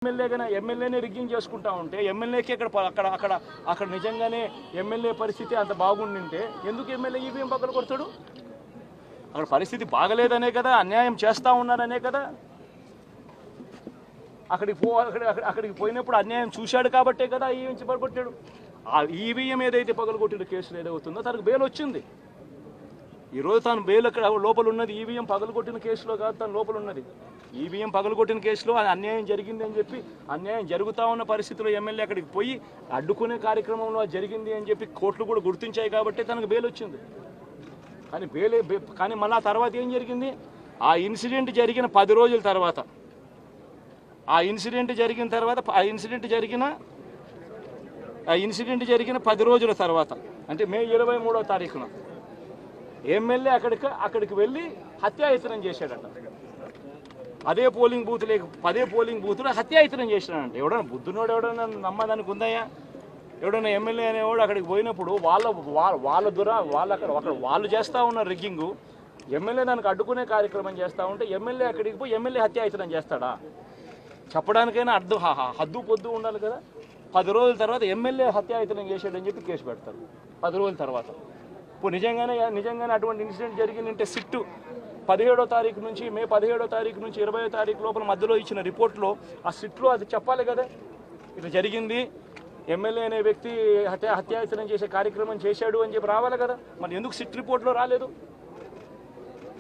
ఎమ్మెల్యేనే rigging చేసుకుంటా ఉంటే ఎమ్మెల్యేకి అక్కడ నిజంగానే ఎమ్మెల్యే పరిస్థితి అంత బాగుండింటే ఎందుకు ఎమ్మెల్యే ఈవీఎం పక్కన కొడతాడు? అక్కడ పరిస్థితి బాగలేదనే కదా, అన్యాయం చేస్తూ ఉన్నారనే కదా. అక్కడికి పోయినప్పుడు అన్యాయం చూశాడు కాబట్టే కదా ఈవీఎం పగలగొట్టాడు. ఆ ఈవీఎం ఏదైతే పగలగొట్టిన కేసులు ఏదవుతుందో తనకు బెయిల్ వచ్చింది. ఈరోజు తాను బెయిల్ అక్కడ లోపల ఉన్నది ఈవీఎం పగలగొట్టిన కేసులో కాదు, తను లోపల ఉన్నది ఈవీఎం పగలగొట్టిన కేసులో అన్యాయం జరిగింది అని చెప్పి, అన్యాయం జరుగుతూ ఉన్న పరిస్థితిలో ఎమ్మెల్యే అక్కడికి పోయి అడ్డుకునే కార్యక్రమంలో అది జరిగింది అని చెప్పి కోర్టులు కూడా గుర్తించాయి కాబట్టి తనకు బెయిల్ వచ్చింది. కానీ మళ్ళీ ఆ తర్వాత ఏం జరిగింది? ఆ ఇన్సిడెంట్ జరిగిన 10 రోజుల తర్వాత, ఆ ఇన్సిడెంట్ జరిగిన 10 రోజుల తర్వాత అంటే మే 23వ తారీఖున ఎమ్మెల్యే అక్కడికి వెళ్ళి హత్యాయత్నం చేశాడట. అదే పోలింగ్ బూత్లో హత్యాయత్నం చేశాడంట. ఎవడన్నా బుద్ధునోడు ఎవడన్నా నమ్మదానికి ఉందయ్యా? ఎవడన్నా ఎమ్మెల్యే అనేవాడు అక్కడికి పోయినప్పుడు వాళ్ళు చేస్తూ ఉన్న రిగ్గింగు, ఎమ్మెల్యే దానికి అడ్డుకునే కార్యక్రమం చేస్తూ ఉంటే ఎమ్మెల్యే అక్కడికి పోయి ఎమ్మెల్యే హత్యాయత్నం చేస్తాడా? చెప్పడానికైనా హద్దు పొద్దు ఉండాలి కదా. 10 రోజుల తర్వాత ఎమ్మెల్యే హత్యాయత్నం చేశాడని చెప్పి కేసు పెడతారు 10 రోజుల తర్వాత. ఇప్పుడు నిజంగానే అటువంటి ఇన్సిడెంట్ జరిగిందంటే సిట్టు 17వ తారీఖు నుంచి మే 17వ తారీఖు నుంచి 20వ తారీఖు లోపల మధ్యలో ఇచ్చిన రిపోర్ట్లో ఆ సిట్లో అది చెప్పాలి కదా, ఇట్లా జరిగింది, ఎమ్మెల్యే అనే వ్యక్తి హత్యాయత్నం చేసే కార్యక్రమం చేశాడు అని చెప్పి రావాలి కదా. మరి ఎందుకు సిట్ రిపోర్ట్లో రాలేదు?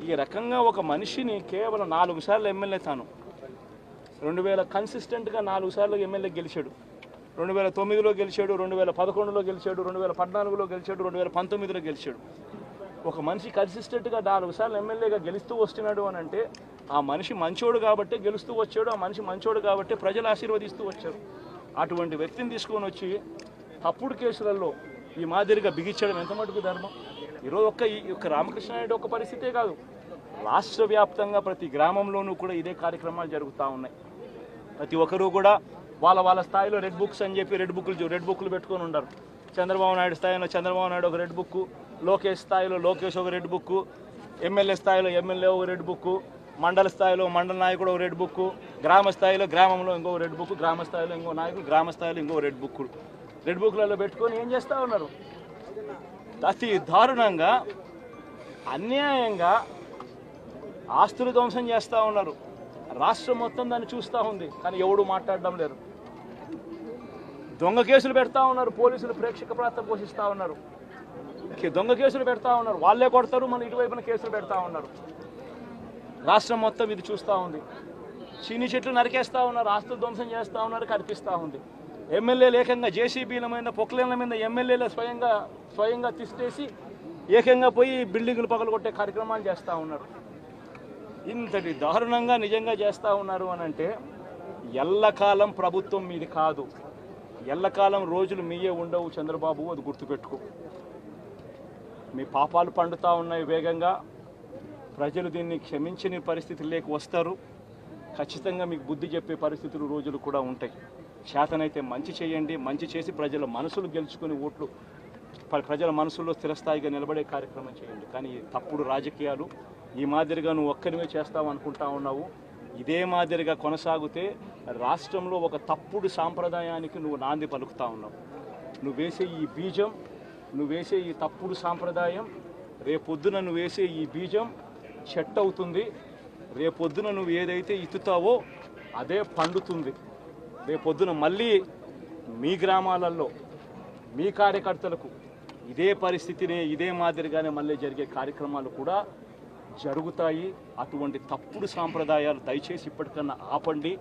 ఈ రకంగా ఒక మనిషిని కేవలం 4 సార్లు ఎమ్మెల్యే తాను 2000 కన్సిస్టెంట్గా 4 సార్లు ఎమ్మెల్యే గెలిచాడు. 2009లో గెలిచాడు, 2011లో గెలిచాడు, 2014లో గెలిచాడు, 2019లో గెలిచాడు. ఒక మనిషి కన్సిస్టెంట్గా 4 సార్లు ఎమ్మెల్యేగా గెలుస్తూ వస్తున్నాడు అని అంటే ఆ మనిషి మంచోడు కాబట్టి గెలుస్తూ వచ్చాడు, ఆ మనిషి మంచోడు కాబట్టి ప్రజలు ఆశీర్వదిస్తూ వచ్చారు. అటువంటి వ్యక్తిని తీసుకొని వచ్చి తప్పుడు కేసులలో ఈ మాదిరిగా బిగించడం ఎంత మటుకు ధర్మం? ఈరోజు ఒక్క రామకృష్ణారెడ్డి ఒక్క పరిస్థితే కాదు, రాష్ట్ర వ్యాప్తంగా ప్రతి గ్రామంలోనూ కూడా ఇదే కార్యక్రమాలు జరుగుతూ ఉన్నాయి. ప్రతి ఒక్కరూ కూడా వాళ్ళ స్థాయిలో రెడ్ బుక్స్ అని చెప్పి రెడ్ బుక్లు పెట్టుకొని ఉంటారు. చంద్రబాబు నాయుడు స్థాయిలో చంద్రబాబు నాయుడు ఒక రెడ్ బుక్, లోకేష్ స్థాయిలో లోకేష్ ఒక రెడ్ బుక్, ఎమ్మెల్యే స్థాయిలో ఎమ్మెల్యే ఒక రెడ్ బుక్, మండల స్థాయిలో మండల నాయకుడు ఒక రెడ్ బుక్, గ్రామ స్థాయిలో గ్రామంలో ఇంకో రెడ్ బుక్, గ్రామ స్థాయిలో ఇంకో నాయకుడు గ్రామ స్థాయిలో ఇంకో రెడ్ బుక్లలో పెట్టుకొని ఏం చేస్తూ ఉన్నారు? అతి దారుణంగా అన్యాయంగా ఆస్తులు ధ్వంసం చేస్తూ ఉన్నారు. రాష్ట్రం మొత్తం దాన్ని చూస్తూ ఉంది, కానీ ఎవడు మాట్లాడడం లేరు. దొంగ కేసులు పెడతా ఉన్నారు, పోలీసులు ప్రేక్షక పాత్ర పోషిస్తూ ఉన్నారు. దొంగ కేసులు పెడతా ఉన్నారు, వాళ్ళే కొడతారు, మన ఇటువైపున కేసులు పెడతా ఉన్నారు. రాష్ట్రం మొత్తం ఇది చూస్తూ ఉంది. చీని చెట్లు నరికేస్తూ ఉన్నారు, ఆస్తులు ధ్వంసం చేస్తూ ఉన్నారు, కనిపిస్తూ ఉంది. ఎమ్మెల్యేలు ఏకంగా జేసీబీల మీద పొక్లేన్ల మీద ఎమ్మెల్యేలు స్వయంగా తిష్టేసి ఏకంగా పోయి బిల్డింగులు పగలగొట్టే కార్యక్రమాలు చేస్తూ ఉన్నారు. ఇంతటి దారుణంగా నిజంగా చేస్తూ ఉన్నారు అని అంటే ఎల్లకాలం ప్రభుత్వం మీది కాదు, ఎల్లకాలం రోజులు మీయే ఉండవు చంద్రబాబు, అది గుర్తుపెట్టుకో. మీ పాపాలు పండుతూ ఉన్నాయి వేగంగా. ప్రజలు దీన్ని క్షమించని పరిస్థితుల్లోకి వస్తారు. ఖచ్చితంగా మీకు బుద్ధి చెప్పే పరిస్థితులు రోజులు కూడా ఉంటాయి. చేతనైతే మంచి చేయండి, మంచి చేసి ప్రజల మనసులు గెలుచుకుని ఓట్లు ప్రజల మనసుల్లో స్థిరస్థాయిగా నిలబడే కార్యక్రమం చేయండి. కానీ తప్పుడు రాజకీయాలు ఈ మాదిరిగా నువ్వు ఒక్కరివే చేస్తావు అనుకుంటా ఉన్నావు. ఇదే మాదిరిగా కొనసాగితే రాష్ట్రంలో ఒక తప్పుడు సాంప్రదాయానికి నువ్వు నాంది పలుకుతా ఉన్నావు. నువ్వు వేసే ఈ బీజం, నువ్వు వేసే ఈ తప్పుడు సాంప్రదాయం, రేపొద్దున నువ్వు వేసే ఈ బీజం చెట్టు అవుతుంది. రేపొద్దున నువ్వు ఏదైతే ఇత్తుతావో అదే పండుతుంది. రేపొద్దున మళ్ళీ మీ గ్రామాలలో మీ కార్యకర్తలకు ఇదే పరిస్థితినే ఇదే మాదిరిగానే మళ్ళీ జరిగే కార్యక్రమాలు కూడా జరుగుతాయి. అటువంటి తప్పుడు సాంప్రదాయాలు దయచేసి ఇప్పటికన్నా ఆపండి.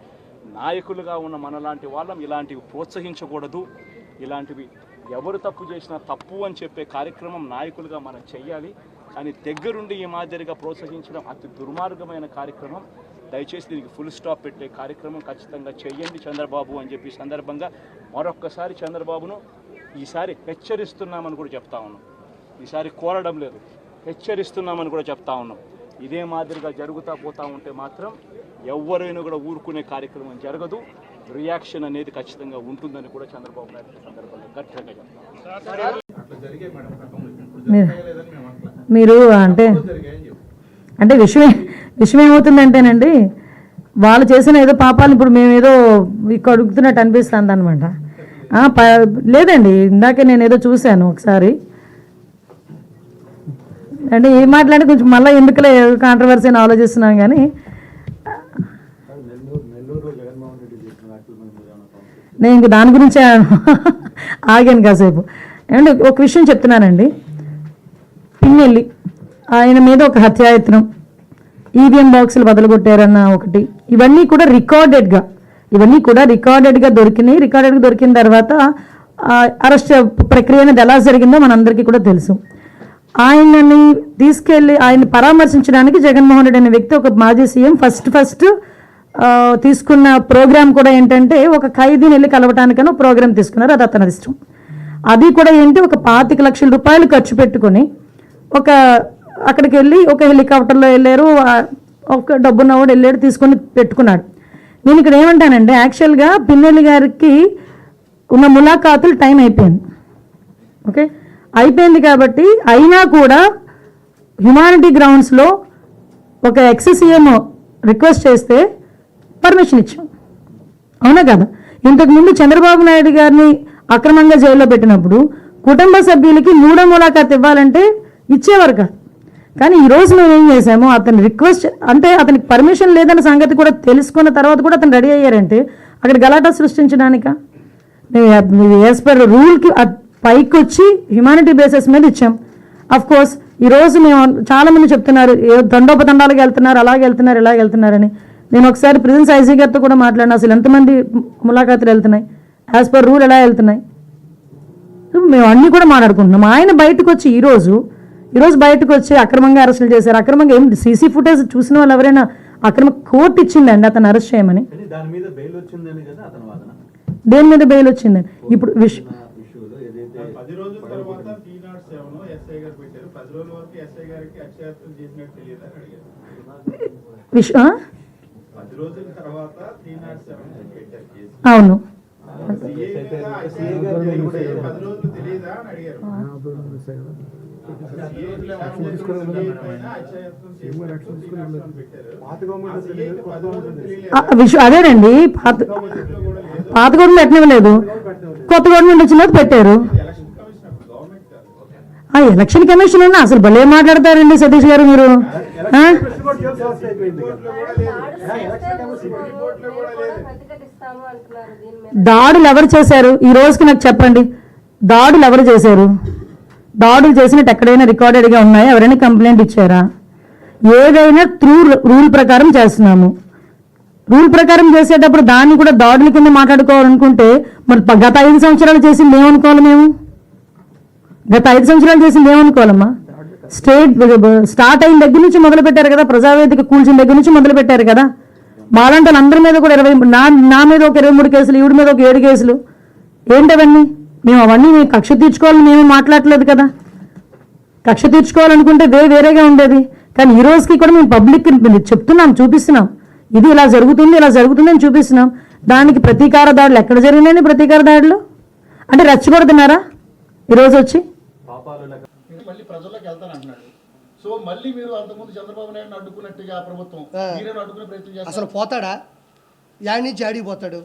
నాయకులుగా ఉన్న మనలాంటి వాళ్ళం ఇలాంటివి ప్రోత్సహించకూడదు. ఇలాంటివి ఎవరు తప్పు చేసినా తప్పు అని చెప్పే కార్యక్రమం నాయకులుగా మనం చెయ్యాలి. కానీ దగ్గరుండి ఈ మాదిరిగా ప్రోత్సహించడం అతి దుర్మార్గమైన కార్యక్రమం. దయచేసి దీనికి ఫుల్ స్టాప్ పెట్టే కార్యక్రమం ఖచ్చితంగా చెయ్యండి చంద్రబాబు అని చెప్పి సందర్భంగా మరొక్కసారి చంద్రబాబును ఈసారి హెచ్చరిస్తున్నామని కూడా చెప్తా ఉన్నాం. ఈసారి కోరడం లేదు, హెచ్చరిస్తున్నామని కూడా చెప్తా ఉన్నాం. ఇదే మాదిరిగా జరుగుతూ పోతూ ఉంటే మాత్రం ఎవరైనా కూడా ఊరుకునే కార్యక్రమం జరగదు. రియాక్షన్ అనేది ఖచ్చితంగా ఉంటుందని కూడా చంద్రబాబు నాయుడు సందర్భంగా గట్టిగా చెప్తాం. మీరు అంటే విషయం ఏమవుతుందంటేనండి, వాళ్ళు చేసిన ఏదో పాపాలు ఇప్పుడు మేము ఏదో ఇక్కడ అడుగుతున్నట్టు అనిపిస్తుంది అనమాట. లేదండి, ఇందాకే నేను ఏదో చూశాను ఒకసారి, అంటే ఏం మాట్లాడి కొంచెం మళ్ళీ ఎందుకులే కాంట్రవర్సీ అని ఆలోచిస్తున్నాం. కానీ నేను ఇంక దాని గురించే ఆగాను కాసేపు. ఏమంటే ఒక విషయం చెప్తున్నానండి, పిన్నెల్లి ఆయన మీద ఒక హత్యాయత్నం, ఈవీఎం బాక్సులు బదలగొట్టారన్న ఒకటి, ఇవన్నీ కూడా రికార్డెడ్గా దొరికినాయి. రికార్డెడ్గా దొరికిన తర్వాత అరెస్ట్ ప్రక్రియ అనేది ఎలా జరిగిందో మనందరికీ కూడా తెలుసు. ఆయనని తీసుకెళ్ళి ఆయన పరామర్శించడానికి జగన్మోహన్ రెడ్డి అనే వ్యక్తి, ఒక మాజీ సీఎం, ఫస్ట్ తీసుకున్న ప్రోగ్రామ్ కూడా ఏంటంటే ఒక ఖైదీని వెళ్ళి కలవటానికైనా ప్రోగ్రామ్ తీసుకున్నారు. అది అతని ఇష్టం. అది కూడా ఏంటి, ఒక 25 లక్షల రూపాయలు ఖర్చు పెట్టుకొని అక్కడికి వెళ్ళి ఒక హెలికాప్టర్లో వెళ్ళారు, ఒక డబ్బున్నవాడు వెళ్ళాడు, తీసుకొని పెట్టుకున్నాడు. నేను ఇక్కడ ఏమంటానంటే, యాక్చువల్గా పిన్నెల్లి గారికి ఉన్న ములాఖాతులు టైం అయిపోయింది. ఓకే, అయిపోయింది కాబట్టి అయినా కూడా హ్యుమానిటీ గ్రౌండ్స్లో ఒక ఎక్స్-సీఎం రిక్వెస్ట్ చేస్తే పర్మిషన్ ఇచ్చాం, అవునా కదా? ఇంతకుముందు చంద్రబాబు నాయుడు గారిని అక్రమంగా జైల్లో పెట్టినప్పుడు కుటుంబ సభ్యులకి 3వ ములాఖాత్ ఇవ్వాలంటే ఇచ్చేవారు కాదు. కానీ ఈరోజు మేము ఏం చేసాము, అతని రిక్వెస్ట్ అంటే అతనికి పర్మిషన్ లేదన్న సంగతి కూడా తెలుసుకున్న తర్వాత కూడా అతను రెడీ అయ్యారంటే అక్కడ గలాటా సృష్టించడానిక? యాజ్ పర్ రూల్కి పైకి వచ్చి హ్యుమానిటీ బేసిస్ మీద ఇచ్చాం. అఫ్ కోర్స్ ఈరోజు మేము చాలామంది చెప్తున్నారు దండోపదండాలకు వెళ్తున్నారు, అలాగే వెళ్తున్నారు, ఇలాగ వెళ్తున్నారని. నేను ఒకసారి ప్రిజెన్స్ ఐజీ గారితో కూడా మాట్లాడినా, అసలు ఎంతమంది ములాఖాతులు వెళ్తున్నాయి, యాజ్ పర్ రూల్ ఎలా వెళ్తున్నాయి, మేము అన్నీ కూడా మాట్లాడుకుంటున్నాం. ఆయన బయటకు వచ్చి ఈరోజు బయటకు వచ్చి అక్రమంగా అరెస్టులు చేశారు. అక్రమంగా ఏం సీసీ ఫుటేజ్ చూసిన వాళ్ళు ఎవరైనా అక్రమ కోర్టు ఇచ్చిందండి అతను అరెస్ట్ చేయమని? దేని మీద బెయిల్ వచ్చిందని ఇప్పుడు విషయం అవును. అదేనండి, పాత గవర్నమెంట్ పెట్టనివ్వలేదు, కొత్త గవర్నమెంట్ వచ్చిన పెట్టారు. ఎలక్షన్ కమిషన్ అన్నా అసలు భలే మాట్లాడతారండి సతీష్ గారు మీరు. దాడులు ఎవరు చేశారు ఈ రోజుకి నాకు చెప్పండి? దాడులు ఎవరు చేశారు? దాడులు చేసినట్టు ఎక్కడైనా రికార్డెడ్గా ఉన్నాయా? ఎవరైనా కంప్లైంట్ ఇచ్చారా? ఏదైనా త్రూ రూల్ ప్రకారం చేస్తున్నాము. రూల్ ప్రకారం చేసేటప్పుడు దాన్ని కూడా దాడుల కింద మాట్లాడుకోవాలనుకుంటే మరి గత 5 సంవత్సరాలు చేసింది ఏమనుకోవాలి? మేము గత 5 సంవత్సరాలు చేసింది ఏమనుకోవాలమ్మా? స్టార్ట్ అయిన దగ్గర నుంచి మొదలు పెట్టారు కదా, ప్రజావేదిక కూల్చిన దగ్గర నుంచి మొదలు పెట్టారు కదా. మాలాంటి అందరి మీద కూడా 20, నా మీద ఒక 23 కేసులు, ఈవిడ మీద ఒక 7 కేసులు. ఏంటవన్నీ? మేము అవన్నీ కక్ష తీర్చుకోవాలని మేము మాట్లాడలేదు కదా. కక్ష తీర్చుకోవాలనుకుంటే వేరేగా ఉండేది. కానీ ఈ రోజుకి కూడా మేము పబ్లిక్ చెప్తున్నాం, చూపిస్తున్నాం, ఇది ఇలా జరుగుతుంది అని చూపిస్తున్నాం. దానికి ప్రతీకార దాడులు ఎక్కడ జరిగినాయని? ప్రతీకార దాడులు అంటే రెచ్చగొడుతున్నారా ఈరోజు వచ్చి? మళ్ళీ ప్రజల్లోకి వెళ్తానంటున్నాడు. సో మళ్ళీ మీరు అంతకుముందు చంద్రబాబు నాయుడు అడ్డుకున్నట్టుగా ప్రభుత్వం అడ్డుకునే ప్రయత్నం చేస్తారు. అసలు పోతాడా? యాడి నుంచి యాడికి పోతాడు?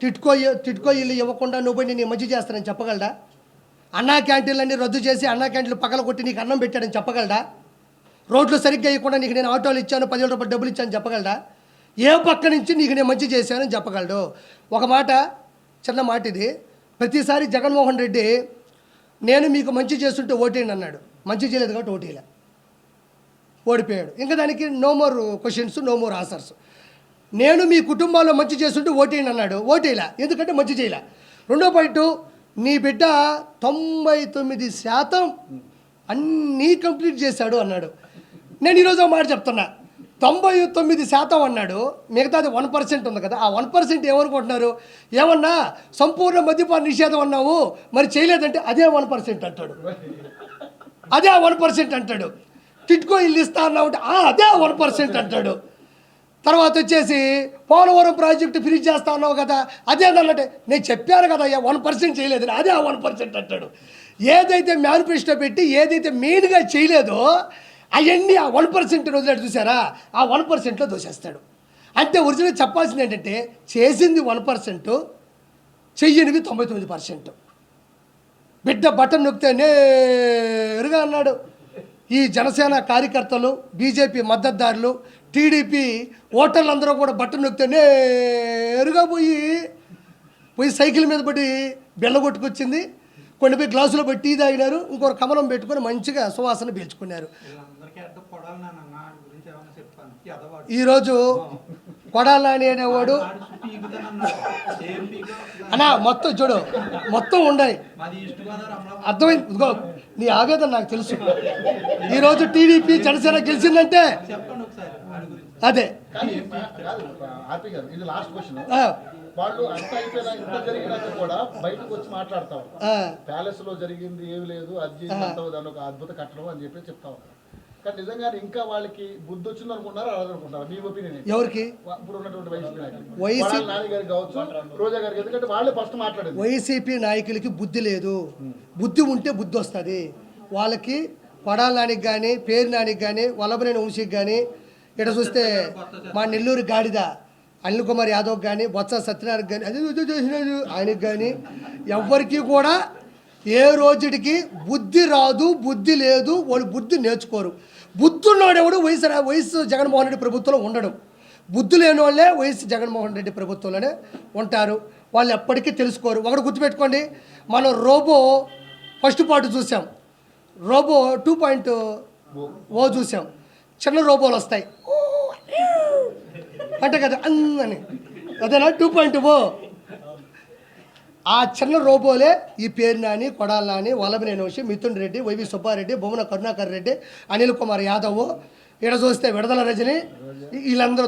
టిట్కో ఇల్లు ఇవ్వకుండా నువ్వు నేను మంచి చేస్తానని చెప్పగలడా? అన్నా క్యాంటీన్లన్నీ రద్దు చేసి అన్నా క్యాంటీన్లు పక్కన కొట్టి నీకు అన్నం పెట్టాడని చెప్పగలడా? రోడ్లు సరిగ్గా ఇవ్వకుండా నీకు నేను ఆటోలు ఇచ్చాను, 10,000 రూపాయలు డబ్బులు ఇచ్చాను చెప్పగలడా? ఏ పక్క నుంచి నీకు నేను మంచి చేశానని చెప్పగలడు? ఒక మాట, చిన్న మాట ఇది. ప్రతిసారి జగన్మోహన్ రెడ్డి నేను మీకు మంచి చేస్తుంటే ఓటేయండి అన్నాడు. మంచి చేయలేదు కాబట్టి ఓటేయలే, ఓడిపోయాడు. ఇంకా దానికి no more questions, no more answers. నేను మీ కుటుంబాల్లో మంచి చేస్తుంటే ఓటేయండి అన్నాడు, ఓటేయలే, ఎందుకంటే మంచి చేయలే. రెండో పాయింట్, నీ బిడ్డ 99% అన్నీ కంప్లీట్ చేశాడు అన్నాడు. నేను ఈరోజు మాట చెప్తున్నా, 99% అన్నాడు, మిగతాది 1% ఉంది కదా. ఆ 1% ఏమనుకుంటున్నారు? ఏమన్నా సంపూర్ణ మద్యపాన నిషేధం అన్నావు, మరి చేయలేదంటే అదే 1% అంటాడు, అదే 1% అంటాడు. టిట్కో ఇల్లు ఇస్తా అన్నావు అంటే అదే 1% అంటాడు. తర్వాత వచ్చేసి పోలవరం ప్రాజెక్టు ఫ్రీజ్ చేస్తా అన్నావు కదా, అదేంటంటే నేను చెప్పాను కదా 1% చేయలేదని, అదే 1% అంటాడు. ఏదైతే మేనిఫెస్టో పెట్టి ఏదైతే మెయిన్గా చేయలేదో అవన్నీ ఆ 1% వదిలేడు చూసారా, ఆ 1%లో దోసేస్తాడు. అంటే ఒరిజినల్ చెప్పాల్సింది ఏంటంటే చేసింది 1%, చెయ్యనివి 99%. బిడ్డ బటన్ నొక్కితే నేరుగా అన్నాడు. ఈ జనసేన కార్యకర్తలు, బీజేపీ మద్దతుదారులు, టీడీపీ ఓటర్లందరూ కూడా బటన్ నొక్కితే నేరుగా పోయి సైకిల్ మీద పడి బెల్ల కొట్టుకొచ్చింది. కొన్ని పోయి గ్లాసులో పెట్టి టీ తాగినారు, ఇంకొక కమలం పెట్టుకొని మంచిగా సువాసన పీల్చుకున్నారు. ఈరోజు కొడాలి నాని అనేవాడు అన్నా మొత్తం చూడు, మొత్తం ఉన్నాయి, అర్థమైంది. ఇదిగో నీ ఆవేదన నాకు తెలుసు. ఈరోజు టీడీపీ జనసేన గెలిచిందంటే అదే. ఆర్పి గారు, ఇది లాస్ట్ క్వశ్చన్. వాళ్ళు అంత అయిపోయినా ఇంత జరిగినాక కూడా బయటకు వచ్చి మాట్లాడతాం, ప్యాలెస్ లో జరిగింది ఏమి లేదు, అది దాని ఒక అద్భుత కట్టడం అని చెప్పి చెప్తా ఉన్నారు. కానీ నిజంగా ఇంకా వాళ్ళకి బుద్ధి వచ్చింది అనుకుంటారా అనుకుంటారా? మీ ఒపీనియన్ ఎవరికి? ఇప్పుడు ఉన్నటువంటి వైసీపీ నాయకులు కావచ్చు, రోజా గారికి, ఎందుకంటే వాళ్ళే ఫస్ట్ మాట్లాడేది. వైసీపీ నాయకులకి బుద్ధి లేదు. బుద్ధి ఉంటే బుద్ధి వస్తుంది వాళ్ళకి. కొడాలి నానికి కానీ, పేరు నానికి కానీ, వల్లభనేని వంశీకి కానీ, ఇక్కడ చూస్తే మా నెల్లూరు గాడిద అనిల్ కుమార్ యాదవ్ కానీ, బొత్స సత్యనారాయణ కానీ, అది చేసినాడు ఆయనకి కానీ, ఎవ్వరికి కూడా ఏ రోజుడికి బుద్ధి రాదు, బుద్ధి లేదు, వాళ్ళు బుద్ధి నేర్చుకోరు. బుద్ధి ఉన్నవాడెవడు వైఎస్ జగన్మోహన్ రెడ్డి ప్రభుత్వంలో ఉండడు. బుద్ధి లేని వాళ్ళే వైఎస్ జగన్మోహన్ రెడ్డి ప్రభుత్వంలోనే ఉంటారు. వాళ్ళు ఎప్పటికీ తెలుసుకోరు. ఒకటి గుర్తుపెట్టుకోండి, మనం రోబో ఫస్ట్ పార్ట్ చూసాం, రోబో 2.0 చూసాం. చిన్న రోబోలు వస్తాయి అంటే కదా అని, అదేనా 2.0. ఆ చిన్న రోబోలే ఈ పేరు నాని, కొడాలి నాని, వల్లభనేని వంశీ, మిథున్ రెడ్డి, వైవి సుబ్బారెడ్డి, బొమ్మన కరుణాకర్ రెడ్డి, అనిల్ కుమార్ యాదవ్, ఇక్కడ చూస్తే విడుదల రజని, వీళ్ళందరూ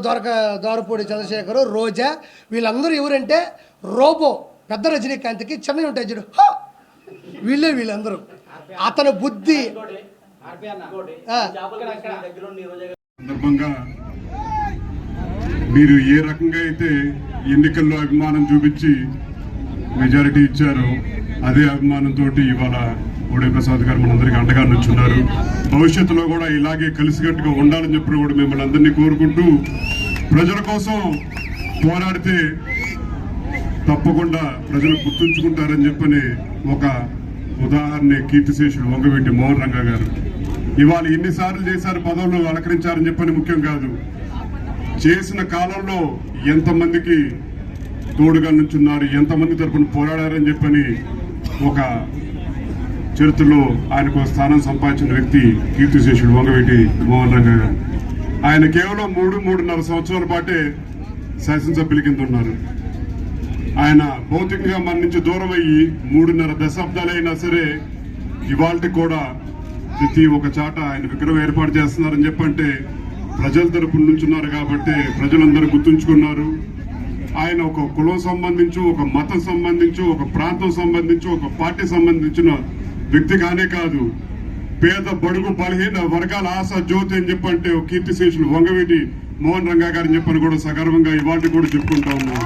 దోరపూడి చంద్రశేఖర్, రోజా, వీళ్ళందరూ ఎవరంటే రోబో. పెద్ద రజనీకాంత్కి చిన్నవి ఉంటాయి చూడు, వీళ్ళందరూ. అతని బుద్ధి సందర్భంగా మీరు ఏ రకంగా అయితే ఎన్నికల్లో అభిమానం చూపించి మెజారిటీ ఇచ్చారో అదే అభిమానంతో ఇవాళ కోడే ప్రసాద్ గారు మనందరికీ అండగా నుంచున్నారు. భవిష్యత్తులో కూడా ఇలాగే కలిసికట్టుగా ఉండాలని చెప్పి కూడా మిమ్మల్ని అందరినీ కోరుకుంటూ, ప్రజల కోసం పోరాడితే తప్పకుండా ప్రజలు గుర్తుంచుకుంటారని చెప్పని ఒక ఉదాహరణ కీర్తిశేషుడు వంగవీటి మోహన్ రంగా గారు. ఇవాళ ఎన్నిసార్లు చేశారు పదవులు అలంకరించారని చెప్పని ముఖ్యం కాదు, చేసిన కాలంలో ఎంతమందికి తోడుగా నుంచున్నారు, ఎంతమంది తరపున పోరాడారని చెప్పని ఒక చరిత్రలో ఆయనకు స్థానం సంపాదించిన వ్యక్తి కీర్తిశేషుడు వంగవీటి మోహన్ రంగా గారు. ఆయన కేవలం 3.5 సంవత్సరాల పాటే శాసనసభ్యుల కింద ఉన్నారు. ఆయన భౌతికంగా మన నుంచి దూరం అయ్యి 3.5 దశాబ్దాలైనా సరే ఇవాళ కూడా ప్రతి ఒక్క చాట ఆయన విగ్రహం ఏర్పాటు చేస్తున్నారని చెప్పంటే ప్రజల తరపున నుంచున్నారు కాబట్టి ప్రజలందరూ గుర్తుంచుకున్నారు. ఆయన ఒక కులం సంబంధించి, ఒక మతం సంబంధించి, ఒక ప్రాంతం సంబంధించి, ఒక పార్టీ సంబంధించిన వ్యక్తి కానే కాదు, పేద బడుగు బలహీన వర్గాల ఆశ జ్యోతి అని చెప్పంటే ఒక కీర్తిశేషులు వంగవీటి మోహన్ రంగా గారిని చెప్పని కూడా సగర్వంగా ఇవాళ కూడా చెప్పుకుంటా ఉన్నాం.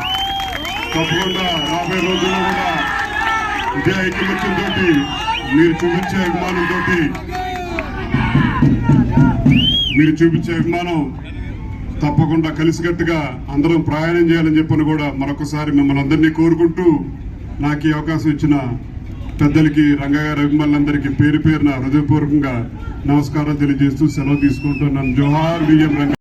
తప్పకుండా రాబోయే రోజుల్లో కూడా ఇదే ఐకమత్యంతో మీరు చూపించే అభిమానం తప్పకుండా కలిసికట్టుగా అందరం ప్రయాణం చేయాలని చెప్పని కూడా మరొకసారి మిమ్మల్ని అందరినీ కోరుకుంటూ, నాకు ఈ అవకాశం ఇచ్చిన పెద్దలకి, రంగగారి అభిమానులందరికీ పేరు పేరున హృదయపూర్వకంగా నమస్కారం తెలియజేస్తూ సెలవు తీసుకుంటున్నాను. జోహార్ విజయం రంగ.